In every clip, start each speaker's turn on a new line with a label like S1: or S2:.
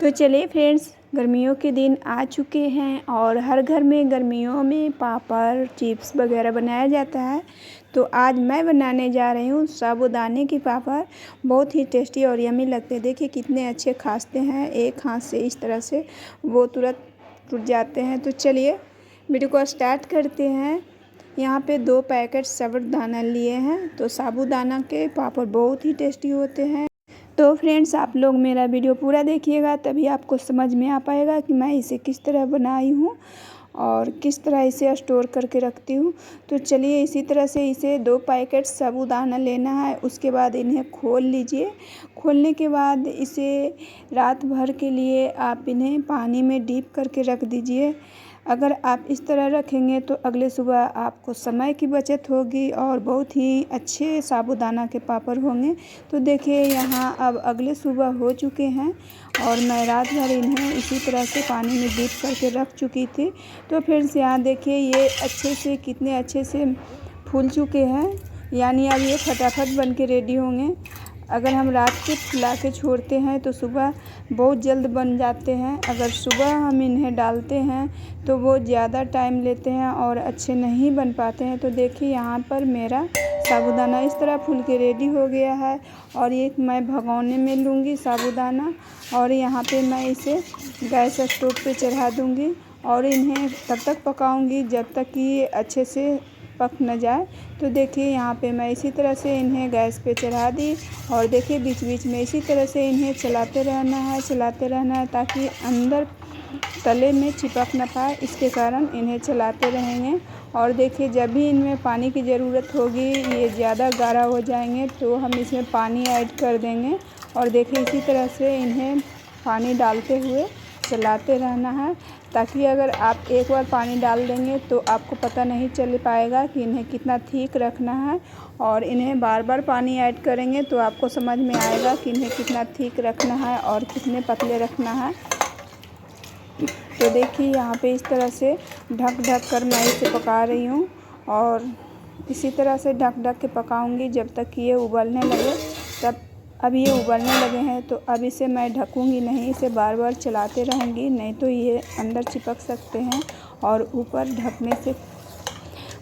S1: तो चलिए फ्रेंड्स, गर्मियों के दिन आ चुके हैं और हर घर में गर्मियों में पापड़ चिप्स वगैरह बनाया जाता है। तो आज मैं बनाने जा रही हूँ साबूदाने की पापड़। बहुत ही टेस्टी और यम्मी लगते हैं। देखिए कितने अच्छे खासते हैं, एक हाथ से इस तरह से वो तुरंत टूट जाते हैं। तो चलिए वीडियो को स्टार्ट करते हैं। यहाँ पे 2 पैकेट साबूदाना लिए हैं। तो साबूदाना के पापड़ बहुत ही टेस्टी होते हैं। तो फ्रेंड्स, आप लोग मेरा वीडियो पूरा देखिएगा, तभी आपको समझ में आ पाएगा कि मैं इसे किस तरह बनाई हूँ और किस तरह इसे स्टोर करके रखती हूँ। तो चलिए इसी तरह से इसे 2 पैकेट साबूदाना लेना है। उसके बाद इन्हें खोल लीजिए। खोलने के बाद इसे रात भर के लिए आप इन्हें पानी में डीप करके रख दीजिए। अगर आप इस तरह रखेंगे तो अगले सुबह आपको समय की बचत होगी और बहुत ही अच्छे साबूदाना के पापड़ होंगे। तो देखिए यहाँ अब अगले सुबह हो चुके हैं और मैं रात भर इन्हें इसी तरह से पानी में डीप करके रख चुकी थी। तो फ्रेंड्स यहाँ देखिए ये अच्छे से कितने अच्छे से फूल चुके हैं, यानी अब ये फटाफट बन के रेडी होंगे। अगर हम रात के फुला के छोड़ते हैं तो सुबह बहुत जल्द बन जाते हैं। अगर सुबह हम इन्हें डालते हैं तो वो ज़्यादा टाइम लेते हैं और अच्छे नहीं बन पाते हैं। तो देखिए यहाँ पर मेरा साबूदाना इस तरह फूल के रेडी हो गया है और ये मैं भगोने में लूँगी साबूदाना और यहाँ पे मैं इसे गैस स्टोव पे चढ़ा दूँगी और इन्हें तब तक पकाऊँगी जब तक कि ये अच्छे से पक न जाए। तो देखिए यहाँ पे मैं इसी तरह से इन्हें गैस पे चढ़ा दी और देखिए बीच बीच में इसी तरह से इन्हें चलाते रहना है ताकि अंदर तले में चिपक न पाए। इसके कारण इन्हें चलाते रहेंगे और देखिए जब भी इनमें पानी की ज़रूरत होगी, ये ज़्यादा गाढ़ा हो जाएंगे तो हम इसमें पानी ऐड कर देंगे। और देखिए इसी तरह से इन्हें पानी डालते हुए चलाते रहना है ताकि अगर आप एक बार पानी डाल देंगे तो आपको पता नहीं चल पाएगा कि इन्हें कितना ठीक रखना है। और इन्हें बार बार पानी ऐड करेंगे तो आपको समझ में आएगा कि इन्हें कितना ठीक रखना है और कितने पतले रखना है। तो देखिए यहाँ पे इस तरह से ढक कर मैं इसे पका रही हूँ और इसी तरह से ढक के पकाऊंगी जब तक कि ये उबलने लगे। तब अब ये उबलने लगे हैं तो अब इसे मैं ढकूंगी नहीं, इसे बार बार चलाते रहूँगी, नहीं तो ये अंदर चिपक सकते हैं और ऊपर ढकने से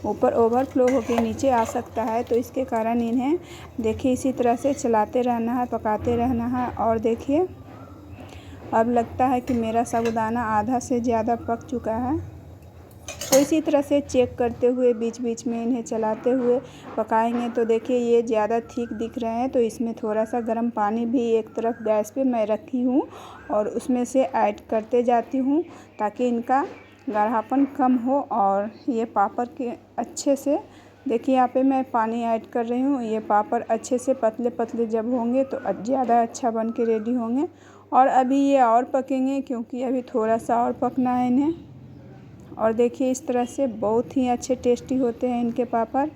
S1: ऊपर ओवरफ्लो होकर नीचे आ सकता है। तो इसके कारण इन्हें देखिए इसी तरह से चलाते रहना है, पकाते रहना है। और देखिए अब लगता है कि मेरा साबूदाना आधा से ज़्यादा पक चुका है। तो इसी तरह से चेक करते हुए बीच बीच में इन्हें चलाते हुए पकाएंगे। तो देखिए ये ज़्यादा ठीक दिख रहे हैं तो इसमें थोड़ा सा गर्म पानी भी एक तरफ गैस पे मैं रखी हूँ और उसमें से ऐड करते जाती हूँ ताकि इनका गाढ़ापन कम हो और ये पापड़ के अच्छे से देखिए यहाँ पे मैं पानी ऐड कर रही हूँ। ये पापड़ अच्छे से पतले पतले जब होंगे तो ज़्यादा अच्छा बन के रेडी होंगे। और अभी ये और पकेंगे क्योंकि अभी थोड़ा सा और पकना है इन्हें। और देखिए इस तरह से बहुत ही अच्छे टेस्टी होते हैं इनके पापड़।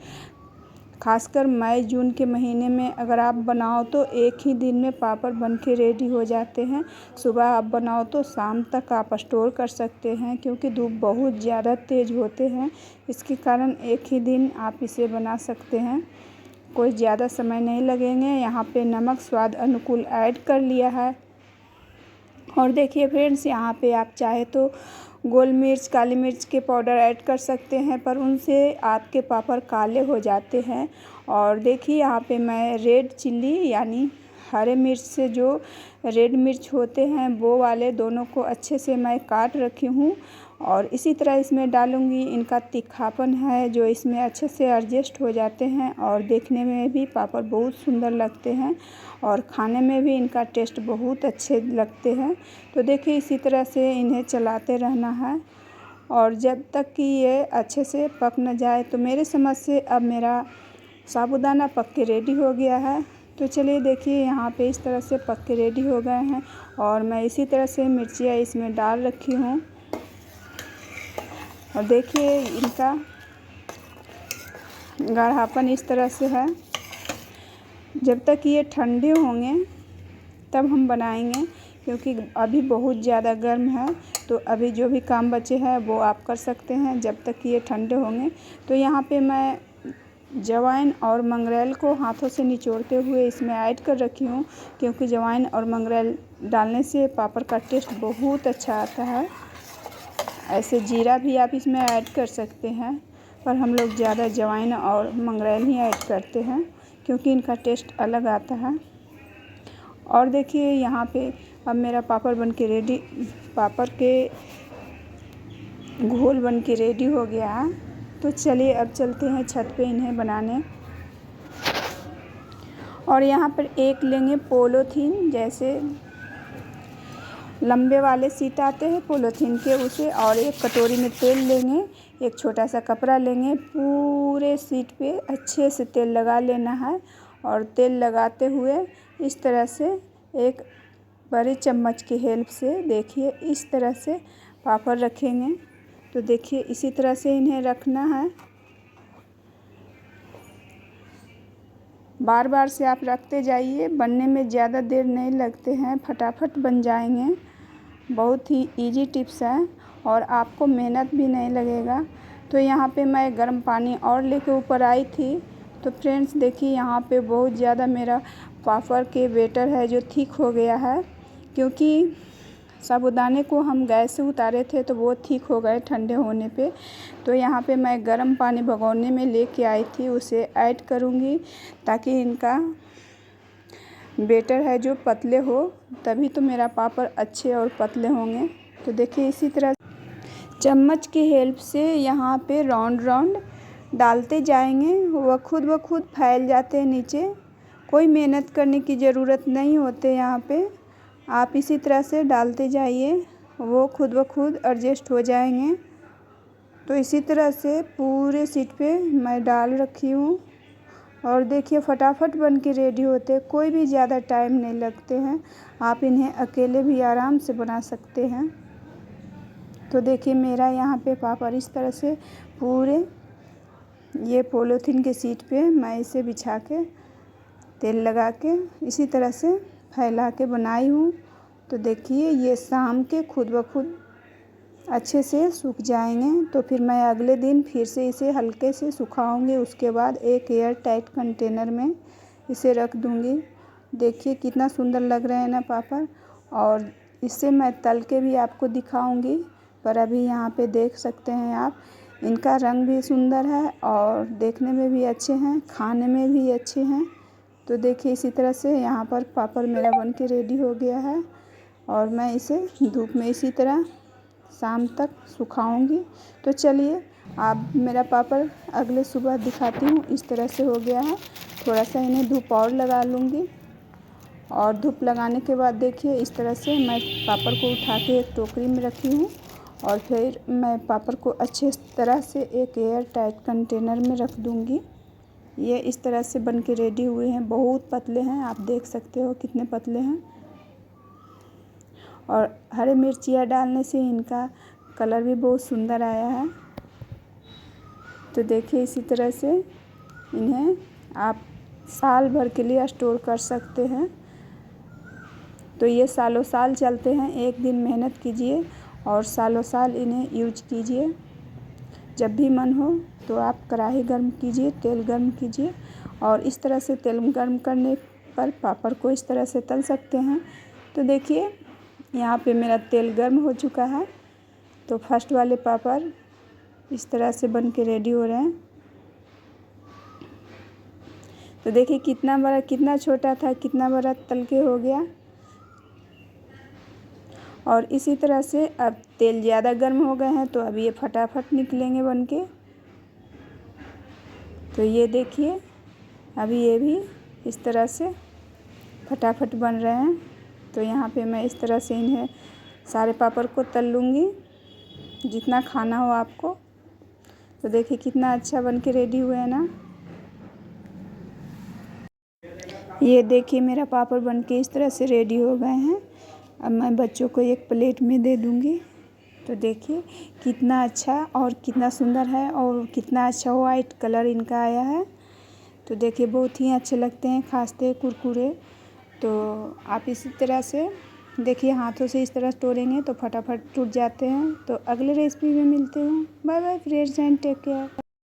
S1: खासकर मई जून के महीने में अगर आप बनाओ तो एक ही दिन में पापड़ बन के रेडी हो जाते हैं। सुबह आप बनाओ तो शाम तक आप स्टोर कर सकते हैं क्योंकि धूप बहुत ज़्यादा तेज़ होते हैं। इसके कारण एक ही दिन आप इसे बना सकते हैं, कोई ज़्यादा समय नहीं लगेंगे। यहाँ पे नमक स्वाद अनुकूल ऐड कर लिया है। और देखिए फ्रेंड्स यहाँ पे आप चाहे तो गोल मिर्च काली मिर्च के पाउडर ऐड कर सकते हैं, पर उनसे आपके पापड़ काले हो जाते हैं। और देखिए यहाँ पे मैं रेड चिल्ली यानी हरे मिर्च से जो रेड मिर्च होते हैं वो वाले दोनों को अच्छे से मैं काट रखी हूँ और इसी तरह इसमें डालूँगी। इनका तीखापन है जो इसमें अच्छे से एडजस्ट हो जाते हैं और देखने में भी पापड़ बहुत सुंदर लगते हैं और खाने में भी इनका टेस्ट बहुत अच्छे लगते हैं। तो देखिए इसी तरह से इन्हें चलाते रहना है और जब तक कि ये अच्छे से पक न जाए। तो मेरे समझ से अब मेरा साबूदाना पक के रेडी हो गया है। तो चलिए देखिए यहाँ पे इस तरह से पक के रेडी हो गए हैं और मैं इसी तरह से मिर्चियाँ इसमें डाल रखी हूँ। और देखिए इनका गाढ़ापन इस तरह से है। जब तक ये ठंडे होंगे तब हम बनाएंगे क्योंकि अभी बहुत ज़्यादा गर्म है। तो अभी जो भी काम बचे हैं वो आप कर सकते हैं जब तक कि ये ठंडे होंगे। तो यहाँ पे मैं जवाइन और मंगरेल को हाथों से निचोड़ते हुए इसमें ऐड कर रखी हूँ क्योंकि जवाइन और मंगरेल डालने से पापड़ का टेस्ट बहुत अच्छा आता है। ऐसे जीरा भी आप इसमें ऐड कर सकते हैं, पर हम लोग ज़्यादा अजवाइन और मंगरेल ही ऐड करते हैं क्योंकि इनका टेस्ट अलग आता है। और देखिए यहाँ पे अब मेरा पापड़ बन के रेडी, पापड़ के घोल बन के रेडी हो गया है। तो चलिए अब चलते हैं छत पे इन्हें बनाने। और यहाँ पर एक लेंगे पॉलीथीन, जैसे लंबे वाले शीट आते हैं पॉलीथीन के, उसे, और एक कटोरी में तेल लेंगे, एक छोटा सा कपड़ा लेंगे, पूरे शीट पे अच्छे से तेल लगा लेना है। और तेल लगाते हुए इस तरह से एक बड़े चम्मच की हेल्प से देखिए इस तरह से पापड़ रखेंगे। तो देखिए इसी तरह से इन्हें रखना है, बार बार से आप रखते जाइए। बनने में ज़्यादा देर नहीं लगते हैं, फटाफट बन जाएंगे। बहुत ही इजी टिप्स है और आपको मेहनत भी नहीं लगेगा। तो यहाँ पे मैं गर्म पानी और लेके ऊपर आई थी। तो फ्रेंड्स देखिए यहाँ पे बहुत ज़्यादा मेरा पापड़ के बैटर है जो थिक हो गया है, क्योंकि साबूदाने को हम गैस से उतारे थे तो वो थिक हो गए ठंडे होने पे। तो यहाँ पे मैं गर्म पानी भगोने में लेके आई थी, उसे ऐड करूँगी ताकि इनका बैटर है जो पतले हो, तभी तो मेरा पापड़ अच्छे और पतले होंगे। तो देखिए इसी तरह चम्मच की हेल्प से यहाँ पे राउंड राउंड डालते जाएंगे, वह खुद ब खुद फैल जाते हैं नीचे। कोई मेहनत करने की ज़रूरत नहीं होते यहाँ पे, आप इसी तरह से डालते जाइए, वो खुद ब खुद एडजस्ट हो जाएंगे। तो इसी तरह से पूरे शीट पे मैं डाल रखी हूँ और देखिए फटाफट बन के रेडी होते हैं, कोई भी ज़्यादा टाइम नहीं लगते हैं। आप इन्हें अकेले भी आराम से बना सकते हैं। तो देखिए मेरा यहाँ पे पापड़ इस तरह से पूरे ये पॉलीथीन के शीट पे मैं इसे बिछा के तेल लगा के इसी तरह से फैला के बनाई हूँ। तो देखिए ये शाम के खुद ब खुद अच्छे से सूख जाएंगे। तो फिर मैं अगले दिन फिर से इसे हल्के से सुखाऊंगी, उसके बाद एक एयर टाइट कंटेनर में इसे रख दूंगी। देखिए कितना सुंदर लग रहे हैं ना पापड़, और इससे मैं तल के भी आपको दिखाऊंगी। पर अभी यहाँ पे देख सकते हैं आप, इनका रंग भी सुंदर है और देखने में भी अच्छे हैं, खाने में भी अच्छे हैं। तो देखिए इसी तरह से यहाँ पर पापड़ मेरा बन के रेडी हो गया है और मैं इसे धूप में इसी तरह शाम तक सुखाऊंगी। तो चलिए आप मेरा पापड़ अगले सुबह दिखाती हूँ। इस तरह से हो गया है, थोड़ा सा इन्हें धूप और लगा लूँगी। और धूप लगाने के बाद देखिए इस तरह से मैं पापड़ को उठा के एक टोकरी में रखी हूँ और फिर मैं पापड़ को अच्छे तरह से एक एयर टाइट कंटेनर में रख दूँगी। ये इस तरह से बन के रेडी हुए हैं, बहुत पतले हैं, आप देख सकते हो कितने पतले हैं। और हरी मिर्चियाँ डालने से इनका कलर भी बहुत सुंदर आया है। तो देखिए इसी तरह से इन्हें आप साल भर के लिए स्टोर कर सकते हैं। तो ये सालों साल चलते हैं, एक दिन मेहनत कीजिए और सालों साल इन्हें यूज कीजिए। जब भी मन हो तो आप कढ़ाई गर्म कीजिए, तेल गर्म कीजिए और इस तरह से तेल गर्म करने पर पापड़ को इस तरह से तल सकते हैं। तो देखिए यहाँ पे मेरा तेल गर्म हो चुका है। तो फर्स्ट वाले पापड़ इस तरह से बन के रेडी हो रहे हैं। तो देखिए कितना बड़ा, कितना छोटा था, कितना बड़ा तल के हो गया। और इसी तरह से अब तेल ज़्यादा गर्म हो गए हैं तो अब ये फटाफट निकलेंगे बन के। तो ये देखिए अभी ये भी इस तरह से फटाफट बन रहे हैं। तो यहाँ पे मैं इस तरह से इन्हें सारे पापड़ को तल लूँगी, जितना खाना हो आपको। तो देखिए कितना अच्छा बन के रेडी हुए हैं ना। ये देखिए मेरा पापड़ बन के इस तरह से रेडी हो गए हैं। अब मैं बच्चों को एक प्लेट में दे दूँगी। तो देखिए कितना अच्छा और कितना सुंदर है और कितना अच्छा वाइट कलर इनका आया है। तो देखिए बहुत ही अच्छे लगते हैं, खाते कुरकुरे। तो आप इसी तरह से देखिए हाथों से इस तरह तोड़ेंगे तो फटाफट टूट जाते हैं। तो अगले रेसिपी में मिलते हैं। Bye bye friends and take care.